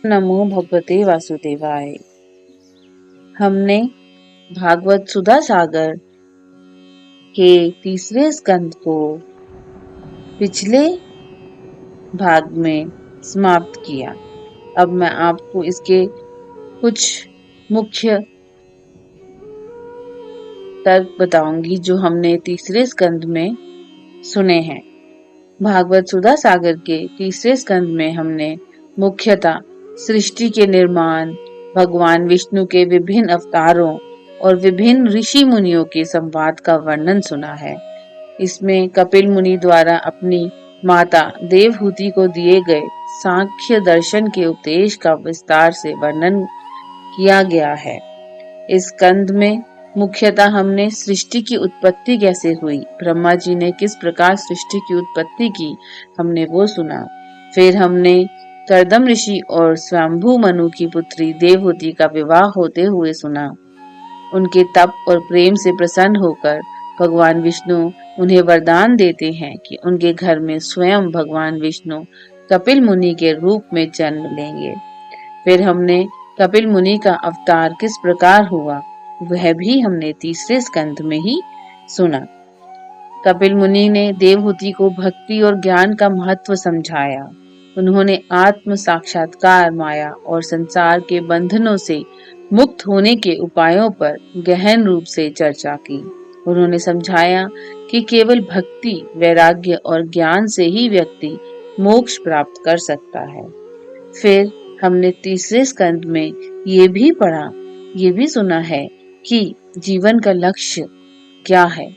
नमो भगवते वासुदेवाय। हमने भागवत सुधा सागर के तीसरे स्कंद को पिछले भाग में समाप्त किया। अब मैं आपको इसके कुछ मुख्य तर्क बताऊंगी जो हमने तीसरे स्कंद में सुने हैं। भागवत सुधा सागर के तीसरे स्कंद में हमने मुख्यतः सृष्टि के निर्माण, भगवान विष्णु के विभिन्न अवतारों और विभिन्न ऋषि मुनियों के संवाद का वर्णन सुना है। इसमें कपिल मुनि द्वारा अपनी माता देवहूति को दिए गए सांख्य दर्शन के उपदेश का विस्तार से वर्णन किया गया है। इस स्कंद में मुख्यतः हमने सृष्टि की उत्पत्ति कैसे हुई, ब्रह्मा जी ने किस प्रकार सृष्टि की उत्पत्ति की, हमने वो सुना। फिर हमने कर्दम ऋषि और स्वयंभू मनु की पुत्री देवहूति का विवाह होते हुए सुना। उनके तप और प्रेम से प्रसन्न होकर भगवान विष्णु उन्हें वरदान देते हैं कि उनके घर में स्वयं भगवान विष्णु कपिल मुनि के रूप में जन्म लेंगे। फिर हमने कपिल मुनि का अवतार किस प्रकार हुआ, वह भी हमने तीसरे स्कंद में ही सुना। कपिल मुनि ने देवहूति को भक्ति और ज्ञान का महत्व समझाया। उन्होंने आत्म साक्षात्कार, माया और संसार के बंधनों से मुक्त होने के उपायों पर गहन रूप से चर्चा की। उन्होंने समझाया कि केवल भक्ति, वैराग्य और ज्ञान से ही व्यक्ति मोक्ष प्राप्त कर सकता है। फिर हमने तीसरे स्कंद में ये भी पढ़ा, ये भी सुना है कि जीवन का लक्ष्य क्या है।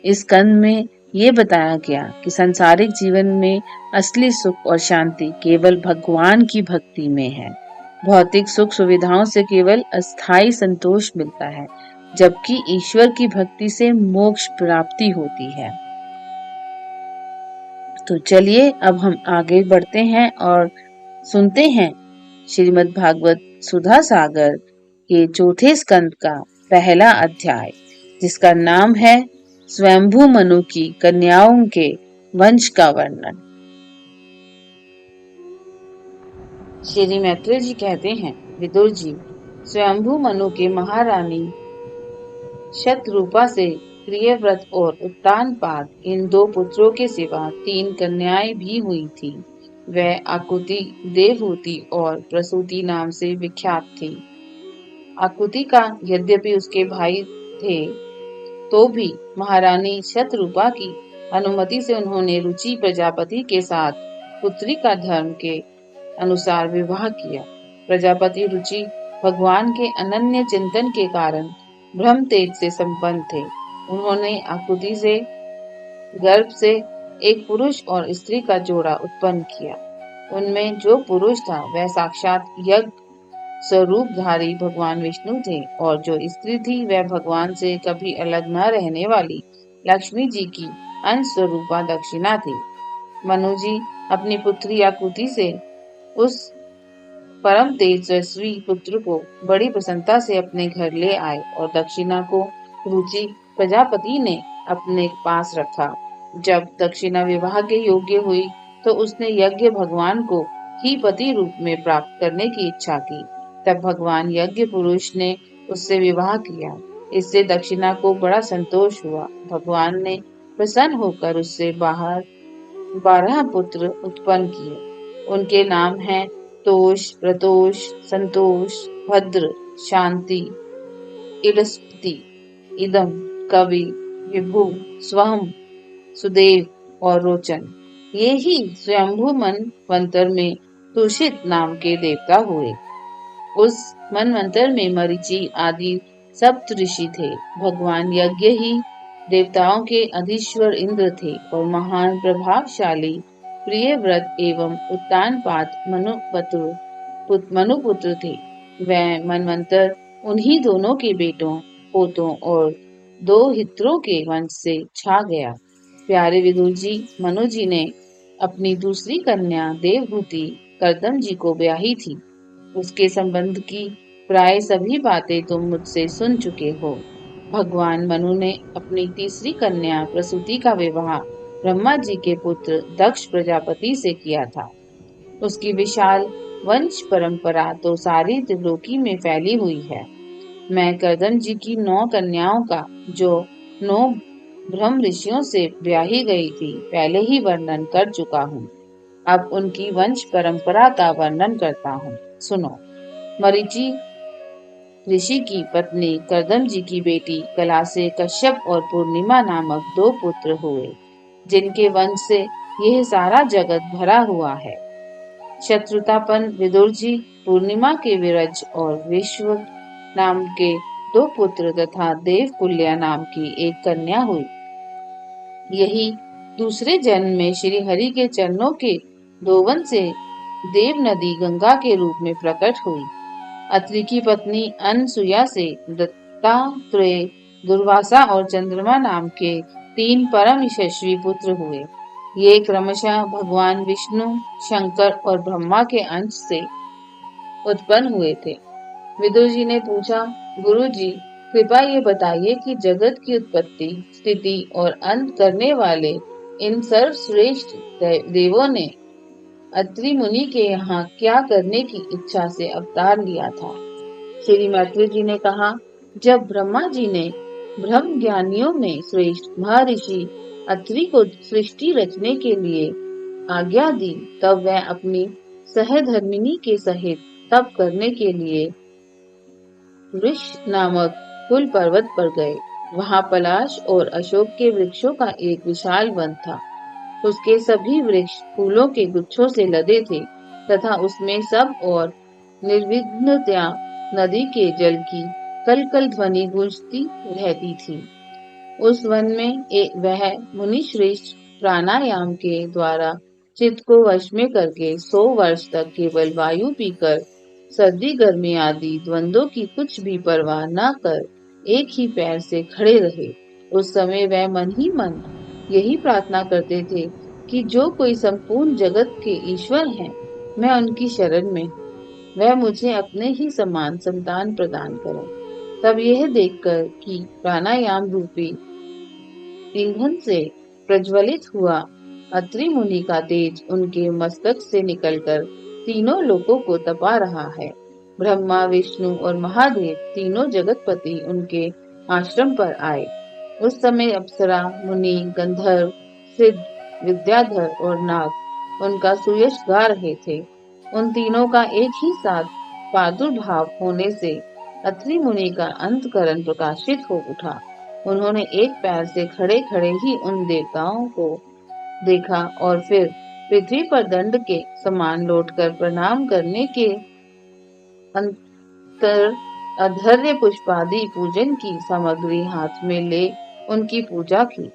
इस स्कंद में ये बताया गया कि सांसारिक जीवन में असली सुख और शांति केवल भगवान की भक्ति में है। भौतिक सुख सुविधाओं से केवल अस्थायी संतोष मिलता है, जबकि ईश्वर की भक्ति से मोक्ष प्राप्ति होती है। तो चलिए अब हम आगे बढ़ते हैं और सुनते हैं श्रीमद् भागवत सुधा सागर के चौथे स्कंद का पहला अध्याय, जिसका नाम है स्वयंभू मनु की कन्याओं के वंश का वर्णन। श्री मैत्रेय जी कहते हैं, विदुर जी, स्वयंभू मनु के महारानी शतरूपा से प्रियव्रत और उत्तानपाद इन दो पुत्रों के सिवा 3 कन्याएं भी हुई थी। वह आकुति, देवहूति और प्रसूति नाम से विख्यात थी। आकुति का यद्यपि उसके भाई थे, तो भी महारानी शतरूपा की अनुमति से उन्होंने रुचि प्रजापति के साथ पुत्री का धर्म के अनुसार विवाह किया। प्रजापति रुचि भगवान के अनन्य चिंतन के कारण ब्रह्म तेज से संपन्न थे। उन्होंने आकुति से गर्भ से एक पुरुष और स्त्री का जोड़ा उत्पन्न किया। उनमें जो पुरुष था वह साक्षात यज्ञ स्वरूपधारी भगवान विष्णु थे, और जो स्त्री थी वह भगवान से कभी अलग न रहने वाली लक्ष्मी जी की अंश स्वरूपा दक्षिणा थी। मनु जी अपनी पुत्री आकुति से उस परम तेजस्वी पुत्र को बड़ी प्रसन्नता से अपने घर ले आए और दक्षिणा को रुचि प्रजापति ने अपने पास रखा। जब दक्षिणा विवाह के योग्य हुई तो उसने यज्ञ भगवान को ही पति रूप में प्राप्त करने की इच्छा की। तब भगवान यज्ञ पुरुष ने उससे विवाह किया। इससे दक्षिणा को बड़ा संतोष हुआ। भगवान ने प्रसन्न होकर उससे 12 पुत्र उत्पन्न किए। उनके नाम हैं तोष, प्रतोष, संतोष, भद्र, शांति, इडस्पति, इदम, कवि, विभु, स्वहम, सुदेव और रोचन। ये ही स्वयंभू मनवंतर में तुषित नाम के देवता हुए। उस मनवंतर में मरीचि आदि सप्त ऋषि थे। भगवान यज्ञ ही देवताओं के अधीश्वर इंद्र थे और महान प्रभावशाली प्रियव्रत एवं उत्तानपाद मनुपुत्र थे। वह मनवंतर उन्हीं दोनों के बेटों, पोतों और 2 हित्रों के वंश से छा गया। प्यारे विदुर जी, मनु जी ने अपनी दूसरी कन्या देवहूति कर्दम जी को ब्याही थी। उसके संबंध की प्राय सभी बातें तुम मुझसे सुन चुके हो। भगवान मनु ने अपनी तीसरी कन्या प्रसूति का विवाह ब्रह्मा जी के पुत्र दक्ष प्रजापति से किया था। उसकी विशाल वंश परंपरा तो सारी त्रिलोकी में फैली हुई है। मैं कर्दम जी की 9 कन्याओं का, जो 9 ब्रह्म ऋषियों से ब्याही गई थी, पहले ही वर्णन कर चुका हूँ। अब उनकी वंश परंपरा का वर्णन करता हूँ। सुनो। मरीचि ऋषि की पत्नी कर्दम जी की बेटी कला से कश्यप और पूर्णिमा नामक 2 पुत्र हुए, जिनके वंश से यह सारा जगत भरा हुआ है। शत्रुतापन विदुर जी, पूर्णिमा के विरज और विश्व नाम के 2 पुत्र तथा देवकुल्या नाम की एक कन्या हुई। यही दूसरे जन्म में श्री हरि के चरणों के दोवन से देव नदी गंगा के रूप में प्रकट हुई। अत्रि की पत्नी अनसुया से दत्तात्रेय, दुर्वासा और चंद्रमा नाम के 3 परम यशस्वी पुत्र हुए। ये क्रमशः भगवान विष्णु, शंकर और ब्रह्मा के अंश से उत्पन्न हुए थे। विदुर जी ने पूछा, गुरु जी, कृपया ये बताइए कि जगत की उत्पत्ति, स्थिति और अंत करने वाले इन सर्वश्रेष्ठ देवों ने अत्रि मुनि के यहाँ क्या करने की इच्छा से अवतार लिया था। श्री मैत्री जी ने कहा, जब ब्रह्मा जी ने ब्रह्म ज्ञानियों में श्रेष्ठ महर्षि अत्रि को सृष्टि रचने के लिए आज्ञा दी, तब वह अपनी सहधर्मिणी के सहित तप करने के लिए वृक्ष नामक कुल पर्वत पर गए। वहां पलाश और अशोक के वृक्षों का एक विशाल वन था। उसके सभी वृक्ष फूलों के गुच्छों से लदे थे तथा उसमें सब और निर्विघ्नतया नदी के जल की कल कल ध्वनि गूंजती रहती थी। उस वन में वह मुनि श्रेष्ठ प्राणायाम के द्वारा चित्त को वश में करके 100 वर्ष तक केवल वायु पीकर सर्दी गर्मी आदि द्वंद्वों की कुछ भी परवाह न कर एक ही पैर से खड़े रहे। उस समय वह मन ही मन यही प्रार्थना करते थे कि जो कोई संपूर्ण जगत के ईश्वर हैं, मैं उनकी शरण में, वह मुझे अपने ही समान संतान प्रदान करें। तब यह देखकर कि प्राणायाम रूपी ईंधन से प्रज्वलित हुआ अत्रि मुनि का तेज उनके मस्तक से निकलकर तीनों लोकों को तपा रहा है। ब्रह्मा, विष्णु और महादेव तीनों जगतपति उनके आश्रम पर आए। उस समय अप्सरा, मुनि, गंधर्व, सिद्ध, विद्याधर और नाग उनका सुयश गा रहे थे। उन तीनों का एक ही साथ प्रादुर्भाव होने से अत्रि मुनि का अंतकरण प्रकाशित हो उठा। उन्होंने एक पैर से खड़े खड़े ही उन देवताओं को देखा और फिर पृथ्वी पर दंड के समान लौटकर प्रणाम करने के अंतर अधर्य पुष्पादि पूजन की सामग्री हाथ में ले उनकी पूजा की।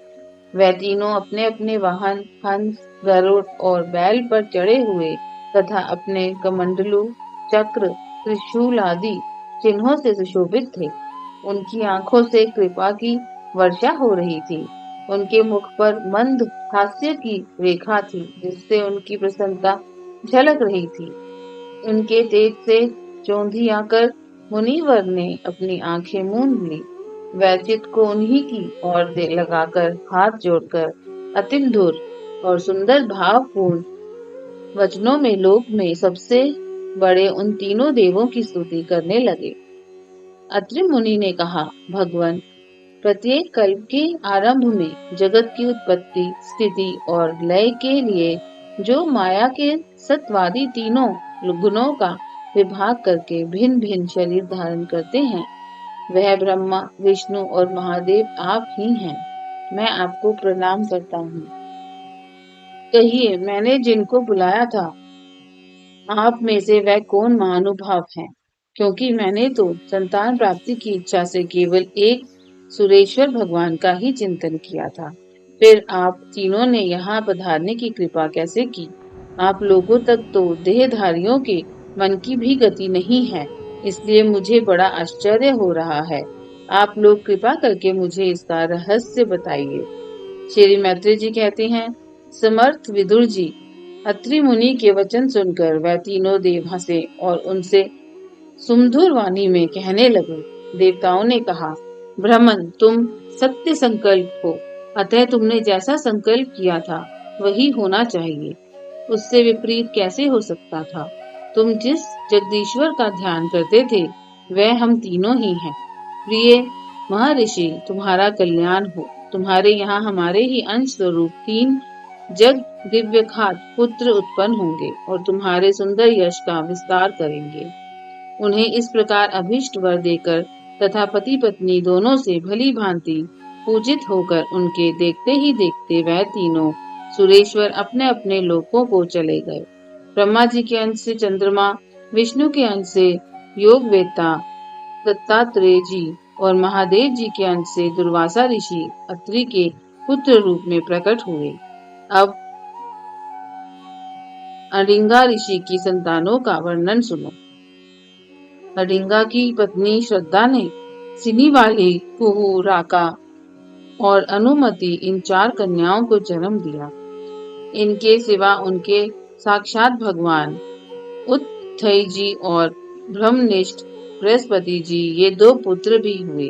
वह तीनों अपने अपने वाहन हंस, गरुड़ और बैल पर चढ़े हुए तथा अपने कमंडलू, चक्र, त्रिशूल आदि चिन्हों से सुशोभित थे। उनकी आंखों से कृपा की वर्षा हो रही थी। उनके मुख पर मंद हास्य की रेखा थी, जिससे उनकी प्रसन्नता झलक रही थी। उनके तेज से चौंधी आकर मुनिवर ने अपनी आंखें मूंद ली। वह चित्त को उन्हीं की ओर लगाकर हाथ जोड़कर अतिमधुर और सुंदर भावपूर्ण वचनों में लोक में सबसे बड़े उन तीनों देवों की स्तुति करने लगे। अत्रि मुनि ने कहा, भगवान, प्रत्येक कल्प के आरंभ में जगत की उत्पत्ति, स्थिति और लय के लिए जो माया के सत्वादी तीनों गुणों का विभाग करके भिन्न भिन्न शरीर धारण करते हैं, वह ब्रह्मा, विष्णु और महादेव आप ही हैं। मैं आपको प्रणाम करता हूँ। कहिए, मैंने जिनको बुलाया था, आप में से वह कौन महानुभाव है? क्योंकि मैंने तो संतान प्राप्ति की इच्छा से केवल एक सुरेश्वर भगवान का ही चिंतन किया था। फिर आप तीनों ने यहाँ पधारने की कृपा कैसे की? आप लोगों तक तो देहधारियों के मन की भी गति नहीं है, इसलिए मुझे बड़ा आश्चर्य हो रहा है। आप लोग कृपा करके मुझे इसका रहस्य बताइए। श्री मैत्री जी कहते हैं, समर्थ विदुर जी, अत्रि मुनि के वचन सुनकर वह तीनों देव हंसे और उनसे सुमधुर वाणी में कहने लगे। देवताओं ने कहा, ब्राह्मण, तुम सत्य संकल्प हो, अतः तुमने जैसा संकल्प किया था वही होना चाहिए। उससे विपरीत कैसे हो सकता था? तुम जिस जगदीश्वर का ध्यान करते थे वह हम तीनों ही हैं। प्रिय महर्षि, तुम्हारा कल्याण हो। तुम्हारे यहाँ हमारे ही अंश स्वरूप 3 जग दिव्यखात पुत्र उत्पन्न होंगे और तुम्हारे सुंदर यश का विस्तार करेंगे। उन्हें इस प्रकार अभीष्ट वर देकर तथा पति पत्नी दोनों से भली भांति पूजित होकर उनके देखते ही देखते वह तीनों सुरेश्वर अपने अपने लोकों को चले गए। ब्रह्मा जी के अंश से चंद्रमा, विष्णु के अंश से योगवेत्ता दत्तात्रेय जी और महादेव जी के अंश से दुर्वासा ऋषि अत्रि के पुत्र रूप में प्रकट हुए। अब अडिंगा ऋषि की संतानों का वर्णन सुनो। अडिंगा की पत्नी श्रद्धा ने सिनी वाली, कुहू, राका और अनुमति इन 4 कन्याओं को जन्म दिया। इनके सिवा उनके साक्षात भगवान उत्थई जी और ब्रह्मनिष्ठ बृहस्पति जी ये 2 पुत्र भी हुए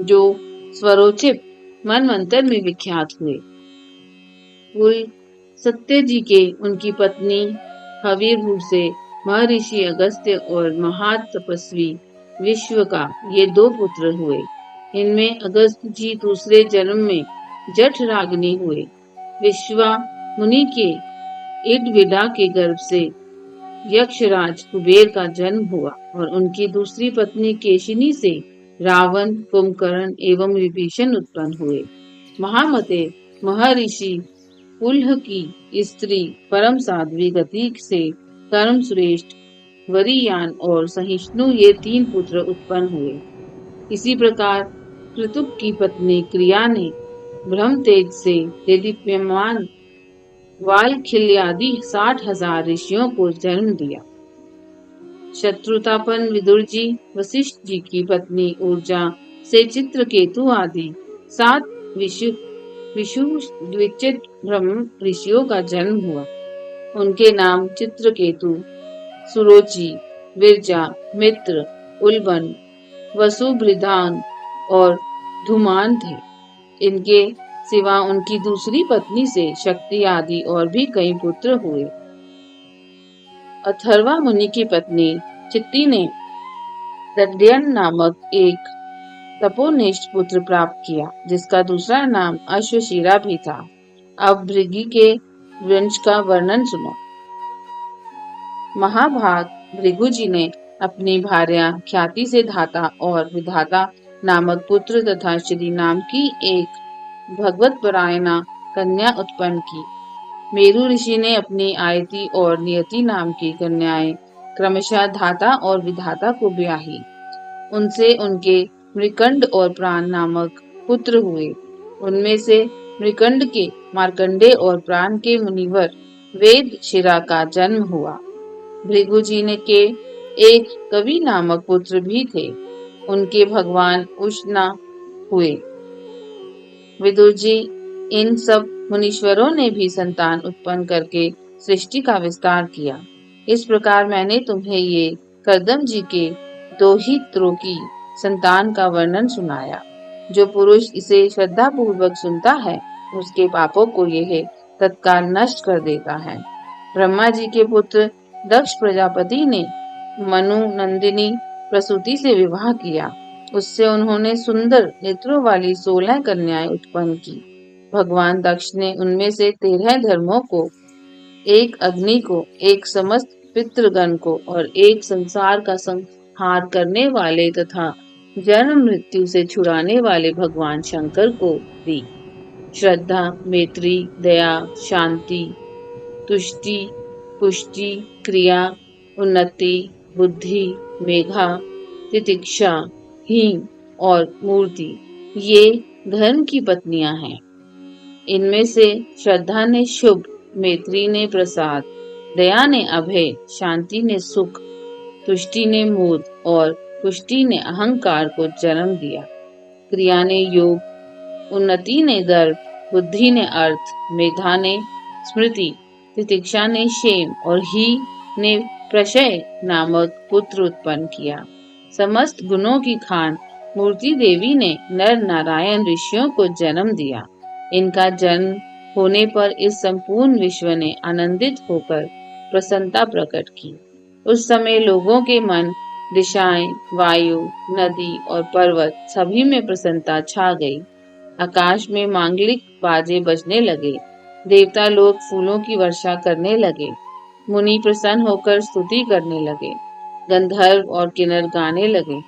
जो स्वरोचित मनवंतर में विख्यात हुए। कुल सत्य जी के उनकी पत्नी हवीरभू से महर्षि अगस्त्य और महातपस्वी विश्व का ये 2 पुत्र हुए। इनमें अगस्त जी दूसरे जन्म में जठ रागिनी हुए। विश्वा मुनि के इडविडा के गर्भ से यक्षराज कुबेर का जन्म हुआ और उनकी दूसरी पत्नी केशिनी से रावण, कुंभकर्ण एवं विभीषण उत्पन्न हुए। महामते महर्षि पुलह की स्त्री परम साध्वी गति से कर्म श्रेष्ठ वरियान और सहिष्णु ये 3 पुत्र उत्पन्न हुए। इसी प्रकार कृतुक की पत्नी क्रिया ने ब्रह्म तेज से देदीप्यमान वालखिल्यादि 60,000 ऋषियों को जन्म दिया। शत्रुतापन विदुर जी, वशिष्ठ जी की पत्नी ऊर्जा से चित्रकेतु आदि 7 विशुद्विचित ब्रह्म ऋषियों का जन्म हुआ। उनके नाम चित्रकेतु, सुरोचि, विरजा, मित्र, उल्बन, वसुभृदान और धूमान थे। इनके सिवा उनकी दूसरी पत्नी से शक्ति आदि और भी कई पुत्र हुए। अथर्वा मुनि की पत्नी चित्ती ने दड्यन नामक एक तपोनिष्ठ पुत्र प्राप्त किया जिसका दूसरा नाम अश्वशिरा भी था। अब भृगि के वंश का वर्णन सुनो। महाभाग भृगु जी ने अपनी भार्या ख्याति से धाता और विधाता नामक पुत्र तथा श्री नाम की एक भगवत परायणा कन्या उत्पन्न की। मेरु ऋषि ने अपनी आयति और नियति नाम की कन्याएं क्रमशः धाता और विधाता को ब्याही। उनसे उनके मृकंड और प्राण नामक पुत्र हुए। उनमें से मृकंड के मार्कंडे और प्राण के मुनिवर वेद शिरा का जन्म हुआ। भृगु जी ने के एक कवि नामक पुत्र भी थे। उनके भगवान उष्णा हुए। विदुर जी, इन सब मुनीश्वरों ने भी संतान उत्पन्न करके सृष्टि का विस्तार किया। इस प्रकार मैंने तुम्हें ये कर्दम जी के दोहित्रों की संतान का वर्णन सुनाया। जो पुरुष इसे श्रद्धा पूर्वक सुनता है उसके पापों को यह तत्काल नष्ट कर देता है। ब्रह्मा जी के पुत्र दक्ष प्रजापति ने मनु नंदिनी प्रसूति से विवाह किया। उससे उन्होंने सुंदर नेत्रों वाली 16 कन्याएं उत्पन्न की। भगवान दक्ष ने उनमें से 13 धर्मों को, एक अग्नि को, एक समस्त पितृगण को और एक संसार का संहार करने वाले तथा जन्म मृत्यु से छुड़ाने वाले भगवान शंकर को दी। श्रद्धा, मैत्री, दया, शांति, तुष्टि, पुष्टि, क्रिया, उन्नति, बुद्धि, मेघा, तितिक्षा, हीन और मूर्ति ये धर्म की पत्नियां हैं। इनमें से श्रद्धा ने शुभ, मैत्री ने प्रसाद, दया ने अभय, शांति ने सुख, तुष्टि ने मोद और पुष्टि ने अहंकार को जन्म दिया। क्रिया ने योग, उन्नति ने दर्प, बुद्धि ने अर्थ, मेधा ने स्मृति, तितिक्षा ने क्षेम और ही ने प्रशय नामक पुत्र उत्पन्न किया। समस्त गुणों की खान मूर्ति देवी ने नर नारायण ऋषियों को जन्म दिया। इनका जन्म होने पर इस संपूर्ण विश्व ने आनंदित होकर प्रसन्नता प्रकट की। उस समय लोगों के मन, दिशाएं, वायु, नदी और पर्वत सभी में प्रसन्नता छा गई। आकाश में मांगलिक बाजे बजने लगे। देवता लोग फूलों की वर्षा करने लगे। मुनि प्रसन्न होकर स्तुति करने लगे। गंधर्व और किन्नर गाने लगे।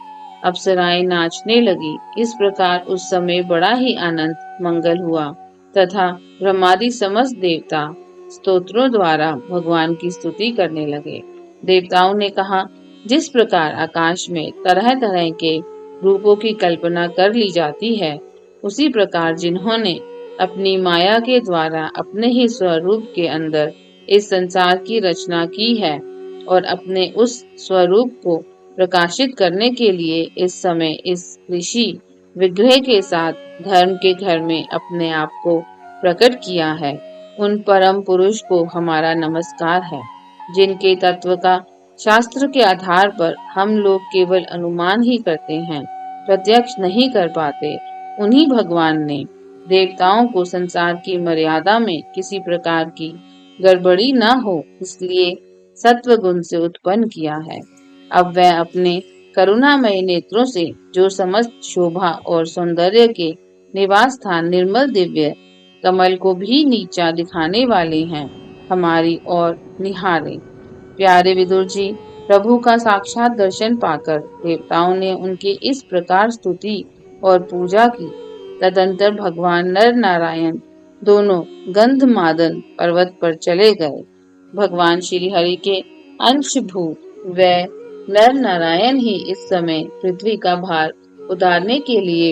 अप्सराएं नाचने लगी। इस प्रकार उस समय बड़ा ही आनंद मंगल हुआ तथा ब्रह्मादि समस्त देवता स्तोत्रों द्वारा भगवान की स्तुति करने लगे। देवताओं ने कहा, जिस प्रकार आकाश में तरह तरह के रूपों की कल्पना कर ली जाती है, उसी प्रकार जिन्होंने अपनी माया के द्वारा अपने ही स्वरूप के अंदर इस संसार की रचना की है और अपने उस स्वरूप को प्रकाशित करने के लिए इस समय इस ऋषि विग्रह के साथ धर्म के घर में अपने आप को प्रकट किया है, उन परम पुरुष को हमारा नमस्कार है, जिनके तत्व का शास्त्र के आधार पर हम लोग केवल अनुमान ही करते हैं, प्रत्यक्ष नहीं कर पाते। उन्हीं भगवान ने देवताओं को संसार की मर्यादा में किसी प्रकार की गड़बड़ी न हो इसलिए सत्व गुण से उत्पन्न किया है। अब वह अपने करुणामय नेत्रों से जो समस्त शोभा और सौंदर्य के निवास स्थान निर्मल दिव्य कमल को भी नीचा दिखाने वाले हैं, हमारी ओर निहारे। प्यारे विदुर जी, प्रभु का साक्षात दर्शन पाकर देवताओं ने उनकी इस प्रकार स्तुति और पूजा की। तदंतर भगवान नर नारायण दोनों गंधमादन पर्वत पर चले गए। भगवान श्री हरि के अंशभूत व नर नारायण ही इस समय पृथ्वी का भार उतारने के लिए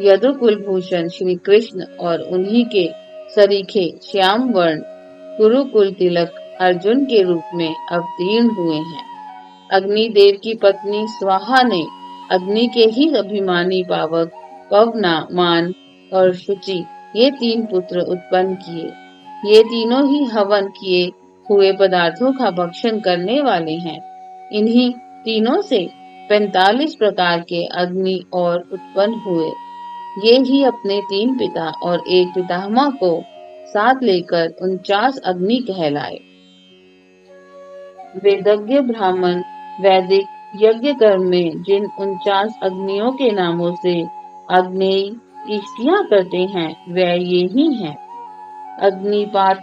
यदुकुल भूषण श्री कृष्ण और उन्हीं के सरीखे श्याम वर्ण कुरुकुल तिलक अर्जुन के रूप में अवतीर्ण हुए हैं। अग्निदेव की पत्नी स्वाहा ने अग्नि के ही अभिमानी पावक पवना, मान और शुचि ये 3 पुत्र उत्पन्न किए। ये तीनों ही हवन किए हुए पदार्थों का भक्षण करने वाले हैं। इन्हीं तीनों से 45 प्रकार के अग्नि और उत्पन्न हुए। ये ही अपने 3 पिता और एक पितामह को साथ लेकर 49 अग्नि कहलाए। वेदज्ञ ब्राह्मण वैदिक यज्ञ कर्म में जिन 49 अग्नियों के नामों से अग्नेय इष्टियां करते हैं, वह ये ही हैं: अग्निपात,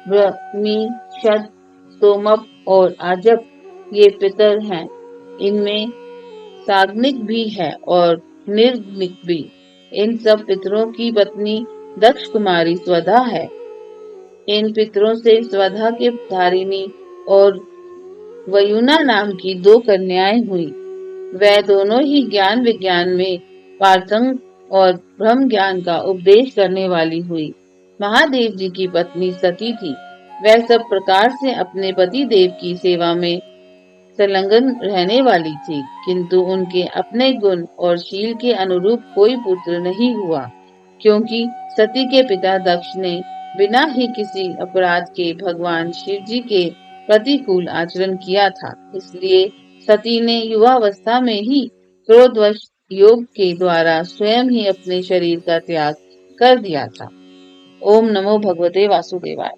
ब्रह्मी, शत, सोमप और आजप ये पितर हैं। इनमें साग्निक भी है और निर्ग्निक भी। इन सब पितरों की पत्नी दक्ष कुमारी स्वधा है। इन पितरों से स्वधा के धारिणी और वयुना नाम की 2 कन्याएं हुई। वह दोनों ही ज्ञान विज्ञान में पारंगत और ब्रह्म ज्ञान का उपदेश करने वाली हुई। महादेव जी की पत्नी सती थी। वह सब प्रकार से अपने पति देव की सेवा में संलग्न रहने वाली थी, किंतु उनके अपने गुण और शील के अनुरूप कोई पुत्र नहीं हुआ, क्योंकि सती के पिता दक्ष ने बिना ही किसी अपराध के भगवान शिव जी के प्रतिकूल आचरण किया था। इसलिए सती ने युवावस्था में ही क्रोधवश योग के द्वारा स्वयं ही अपने शरीर का त्याग कर दिया था। ओम नमो भगवते वासुदेवाय।